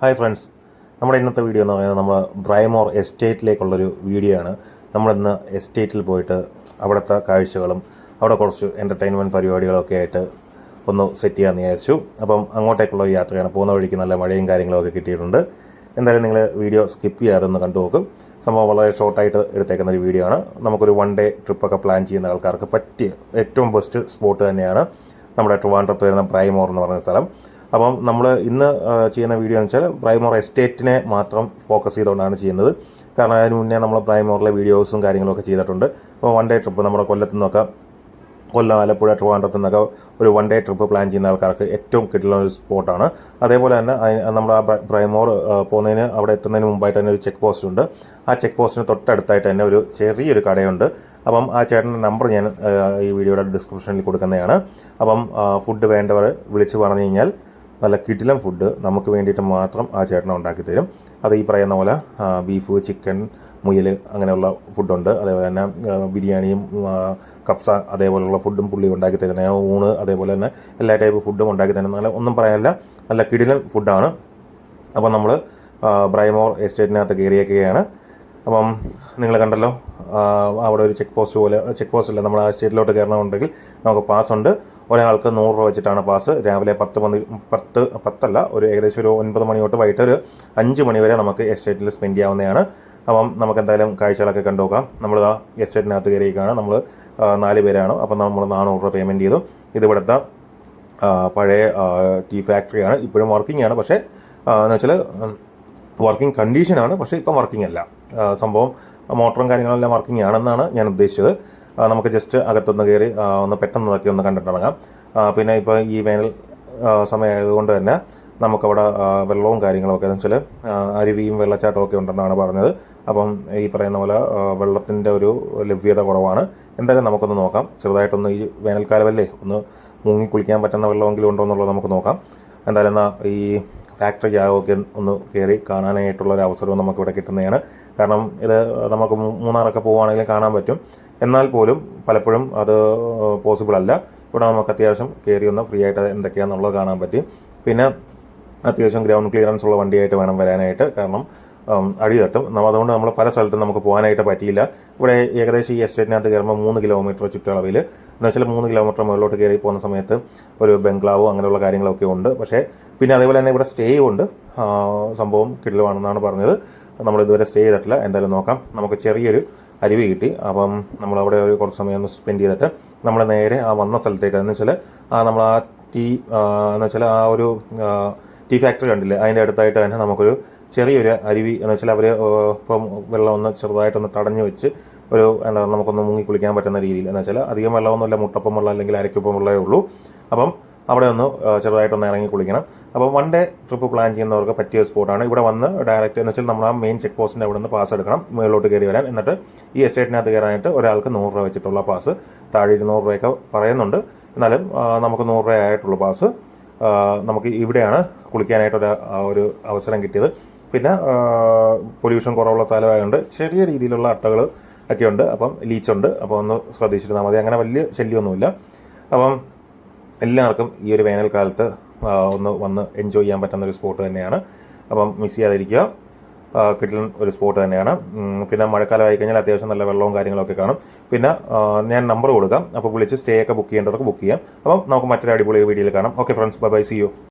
Hi friends, നമ്മുടെ ഇന്നത്തെ video എന്ന് പറയുന്നത് നമ്മൾ ബ്രൈമോർ എസ്റ്റേറ്റിലേക്കുള്ളൊരു വീഡിയോ ആണ്. നമ്മളിന്ന് എസ്റ്റേറ്റിൽ പോയിട്ട് അവിടുത്തെ കാഴ്ചകളും അവിടെ കുറച്ച് എൻ്റർടൈൻമെൻറ്റ് പരിപാടികളൊക്കെ ആയിട്ട് ഒന്ന് സെറ്റ് ചെയ്യാമെന്ന് വിചാരിച്ചു. അപ്പം അങ്ങോട്ടേക്കുള്ള യാത്രയാണ്. പോകുന്ന വഴിക്ക് നല്ല മഴയും കാര്യങ്ങളൊക്കെ കിട്ടിയിട്ടുണ്ട്. എന്തായാലും നിങ്ങൾ വീഡിയോ സ്കിപ്പ് ചെയ്യാതെ ഒന്ന് കണ്ടു നോക്കും. സംഭവം വളരെ ഷോർട്ടായിട്ട് എടുത്തേക്കുന്ന ഒരു വീഡിയോ ആണ്. നമുക്കൊരു 1 ഡേ ട്രിപ്പൊക്കെ പ്ലാൻ ചെയ്യുന്ന ആൾക്കാർക്ക് പറ്റിയ ഏറ്റവും ബെസ്റ്റ് സ്പോട്ട് തന്നെയാണ് നമ്മുടെ ട്രിവാൻഡ്രത്ത് വരുന്ന ബ്രൈമോർ എന്ന് പറയുന്ന സ്ഥലം. അപ്പം നമ്മൾ ഇന്ന് ചെയ്യുന്ന വീഡിയോ എന്ന് വെച്ചാൽ ബ്രൈമോർ എസ്റ്റേറ്റിനെ മാത്രം ഫോക്കസ് ചെയ്തുകൊണ്ടാണ് ചെയ്യുന്നത്. കാരണം അതിന് മുന്നേ നമ്മൾ ബ്രൈമോറിലെ വീഡിയോസും കാര്യങ്ങളൊക്കെ ചെയ്തിട്ടുണ്ട്. അപ്പോൾ 1 ഡേ ട്രിപ്പ് നമ്മുടെ കൊല്ലത്തു നിന്നൊക്കെ, കൊല്ലം, ആലപ്പുഴ, ട്രിവാൻഡ്രത്തു നിന്നൊക്കെ ഒരു 1 ഡേ ട്രിപ്പ് പ്ലാൻ ചെയ്യുന്ന ആൾക്കാർക്ക് ഏറ്റവും കിട്ടുന്ന ഒരു സ്പോട്ടാണ്. അതേപോലെ തന്നെ നമ്മൾ ആ ബ്രൈമോർ പോകുന്നതിന് അവിടെ എത്തുന്നതിന് മുമ്പായിട്ട് തന്നെ ഒരു ചെക്ക് പോസ്റ്റ് ഉണ്ട്. ആ ചെക്ക് പോസ്റ്റിന് തൊട്ടടുത്തായിട്ട് തന്നെ ഒരു ചെറിയൊരു കടയുണ്ട്. അപ്പം ആ ചേട്ടൻ്റെ നമ്പർ ഞാൻ ഈ വീഡിയോയുടെ ഡിസ്ക്രിപ്ഷനിൽ കൊടുക്കുന്നതാണ്. അപ്പം ഫുഡ് വേണ്ടവർ വിളിച്ച് പറഞ്ഞു കഴിഞ്ഞാൽ നല്ല കിടിലം ഫുഡ് നമുക്ക് വേണ്ടിയിട്ട് മാത്രം ആ ചേട്ടൻ ഉണ്ടാക്കി തരും. അത് ഈ പറയുന്ന പോലെ ബീഫ്, ചിക്കൻ, മുയൽ അങ്ങനെയുള്ള ഫുഡുണ്ട്. അതേപോലെ തന്നെ ബിരിയാണിയും കപ്സ അതേപോലെയുള്ള ഫുഡും പുള്ളി ഉണ്ടാക്കി തരുന്നതാണ്. ഊണ് അതേപോലെ തന്നെ എല്ലാ ടൈപ്പ് ഫുഡും ഉണ്ടാക്കി തരുന്ന ഒന്നും പറയാനില്ല, നല്ല കിടിലൻ ഫുഡാണ്. അപ്പം നമ്മൾ ബ്രൈമോർ എസ്റ്റേറ്റിനകത്ത് കയറിയേക്കുകയാണ്. അപ്പം നിങ്ങൾ കണ്ടല്ലോ, അവിടെ ഒരു ചെക്ക് പോസ്റ്റ് അല്ല, നമ്മൾ ആ എസ്റ്റേറ്റിലോട്ട് കയറണമെന്നുണ്ടെങ്കിൽ നമുക്ക് പാസ് ഉണ്ട്. ഒരാൾക്ക് 100 രൂപ വെച്ചിട്ടാണ് പാസ്. രാവിലെ 10 ഒരു ഏകദേശം ഒരു 9 മണി തൊട്ട് വൈകിട്ട് ഒരു 5 മണി വരെ നമുക്ക് എസ്റ്റേറ്റിൽ സ്പെൻഡ് ചെയ്യാവുന്നതാണ്. അപ്പം നമുക്ക് എന്തായാലും കാഴ്ചകളൊക്കെ കണ്ടു നോക്കാം. നമ്മൾ ആ എസ്റ്റേറ്റിനകത്ത് കയറിയേക്കാണ്. നമ്മൾ 4 പേരാണ്. അപ്പം നമ്മൾ 400 രൂപ പേയ്മെൻറ്റ് ചെയ്തു. ഇതിവിടുത്തെ പഴയ ടീ ഫാക്ടറിയാണ്. ഇപ്പോഴും വർക്കിംഗ് ആണ്. പക്ഷേ എന്ന് വെച്ചാൽ വർക്കിംഗ് കണ്ടീഷനാണ്, പക്ഷേ ഇപ്പം വർക്കിംഗ് അല്ല. സംഭവം മോട്ടറും കാര്യങ്ങളെല്ലാം വർക്കിംഗ് ആണെന്നാണ് ഞാൻ ഉദ്ദേശിച്ചത്. നമുക്ക് ജസ്റ്റ് അകത്തൊന്ന് കയറി ഒന്ന് പെട്ടെന്നൊക്കെ ഒന്ന് കണ്ടിട്ടിറങ്ങാം. പിന്നെ ഇപ്പോൾ ഈ വേനൽ സമയമായതുകൊണ്ട് തന്നെ നമുക്കവിടെ വെള്ളവും കാര്യങ്ങളൊക്കെ എന്ന് വെച്ചാൽ അരുവിയും വെള്ളച്ചാട്ടമൊക്കെ ഉണ്ടെന്നാണ് പറഞ്ഞത്. അപ്പം ഈ പറയുന്ന പോലെ വെള്ളത്തിൻ്റെ ഒരു ലഭ്യത കുറവാണ്. എന്തായാലും നമുക്കൊന്ന് നോക്കാം. ചെറുതായിട്ടൊന്ന് ഈ വേനൽക്കാലമല്ലേ, ഒന്ന് മുങ്ങി കുളിക്കാൻ പറ്റുന്ന വെള്ളമെങ്കിലും ഉണ്ടോ എന്നുള്ളത് നമുക്ക് നോക്കാം. എന്തായാലും എന്നാൽ ഈ ഫാക്ടറി ജാഗമൊക്കെ ഒന്ന് കയറി കാണാനായിട്ടുള്ള ഒരു അവസരവും നമുക്കിവിടെ കിട്ടുന്നതാണ്. കാരണം ഇത് നമുക്ക് മൂന്നാറൊക്കെ പോവുകയാണെങ്കിൽ കാണാൻ പറ്റും. എന്നാൽ പോലും പലപ്പോഴും അത് പോസിബിൾ അല്ല. ഇവിടെ നമുക്ക് അത്യാവശ്യം കയറി ഒന്ന് ഫ്രീ ആയിട്ട് എന്തൊക്കെയാണെന്നുള്ളത് കാണാൻ പറ്റും. പിന്നെ അത്യാവശ്യം ഗ്രൗണ്ട് ക്ലിയറൻസ് ഉള്ള വണ്ടിയായിട്ട് വേണം വരാനായിട്ട്. കാരണം അടി തട്ടും. അതുകൊണ്ട് നമ്മൾ പല സ്ഥലത്തും നമുക്ക് പോകാനായിട്ട് പറ്റിയില്ല. ഇവിടെ ഏകദേശം ഈ എസ്റ്റേറ്റിനകത്ത് കയറുമ്പോൾ 3 കിലോമീറ്റർ ചുറ്റളവിൽ എന്ന് വെച്ചാൽ 3 കിലോമീറ്റർ മുകളിലോട്ട് കയറി പോകുന്ന സമയത്ത് ഒരു ബംഗ്ലാവോ അങ്ങനെയുള്ള കാര്യങ്ങളൊക്കെ ഉണ്ട്. പക്ഷേ പിന്നെ അതേപോലെ തന്നെ ഇവിടെ സ്റ്റേ ഉണ്ട്. സംഭവം കിടിലമാണെന്നാണ് പറഞ്ഞത്. നമ്മളിതുവരെ സ്റ്റേ ചെയ്തിട്ടില്ല. എന്തായാലും നോക്കാം. നമുക്ക് ചെറിയൊരു അരുവി കിട്ടി. അപ്പം നമ്മളവിടെ ഒരു കുറച്ച് സമയം ഒന്ന് സ്പെൻഡ് ചെയ്തിട്ട് നമ്മൾ നേരെ ആ വന്ന സ്ഥലത്തേക്ക്, എന്ന് വെച്ചാൽ നമ്മൾ ആ എന്ന് വെച്ചാൽ ആ ഒരു ടീ ഫാക്ടറി കണ്ടില്ലേ, അതിൻ്റെ അടുത്തായിട്ട് തന്നെ നമുക്കൊരു ചെറിയൊരു അരുവി എന്ന് വെച്ചാൽ അവർ ഇപ്പം വെള്ളം ഒന്ന് ചെറുതായിട്ടൊന്ന് തടഞ്ഞു വെച്ച് ഒരു നമുക്കൊന്ന് മുങ്ങി കുളിക്കാൻ പറ്റുന്ന രീതിയിൽ, എന്ന് വെച്ചാൽ അധികം വെള്ളമൊന്നുമില്ല, മുട്ടപ്പം വെള്ളം അല്ലെങ്കിൽ അരയ്ക്കൊപ്പം വെള്ളമേ ഉള്ളൂ. അപ്പം അവിടെ ഒന്ന് ചെറുതായിട്ടൊന്ന് ഇറങ്ങി കുളിക്കണം. അപ്പം 1 ഡേ ട്രിപ്പ് പ്ലാൻ ചെയ്യുന്നവർക്ക് പറ്റിയ സ്പോട്ടാണ്. ഇവിടെ വന്ന് ഡയറക്റ്റ് എന്ന് വെച്ചാൽ നമ്മൾ ആ മെയിൻ ചെക്ക് പോസ്റ്റിൻ്റെ അവിടെ നിന്ന് പാസ് എടുക്കണം മുകളിലോട്ട് കയറി വരാൻ. എന്നിട്ട് ഈ എസ്റ്റേറ്റിനകത്ത് കയറാനായിട്ട് ഒരാൾക്ക് 100 രൂപ വെച്ചിട്ടുള്ള പാസ്. താഴെ 200 രൂപയൊക്കെ പറയുന്നുണ്ട്. എന്നാലും നമുക്ക് 100 രൂപ ആയിട്ടുള്ള പാസ്. നമുക്ക് ഇവിടെയാണ് കുളിക്കാനായിട്ടൊരു ഒരു അവസരം കിട്ടിയത്. പിന്നെ പൊല്യൂഷൻ കുറവുള്ള സ്ഥലമായതുകൊണ്ട് ചെറിയ രീതിയിലുള്ള അട്ടകൾ ഒക്കെ ഉണ്ട്. അപ്പം ലീച്ചുണ്ട്. അപ്പോൾ ഒന്ന് ശ്രദ്ധിച്ചിരുന്നാൽ മതി. അങ്ങനെ വലിയ ശല്യമൊന്നുമില്ല. അപ്പം എല്ലാവർക്കും ഈ ഒരു വേനൽക്കാലത്ത് ഒന്ന് വന്ന് എൻജോയ് ചെയ്യാൻ പറ്റുന്ന ഒരു സ്പോട്ട് തന്നെയാണ്. അപ്പം മിസ് ചെയ്യാതിരിക്കുക. കിട്ടുന്ന ഒരു സ്പോട്ട് തന്നെയാണ്. പിന്നെ മഴക്കാലമായി കഴിഞ്ഞാൽ അത്യാവശ്യം നല്ല വെള്ളവും കാര്യങ്ങളൊക്കെ കാണും. പിന്നെ ഞാൻ നമ്പർ കൊടുക്കാം. അപ്പോൾ വിളിച്ച് സ്റ്റേ ഒക്കെ ബുക്ക് ചെയ്യേണ്ടവർക്ക് ബുക്ക് ചെയ്യാം. അപ്പം നമുക്ക് മറ്റൊരു അടിപൊളി വീഡിയോയിൽ കാണാം. Okay friends, bye bye, see U.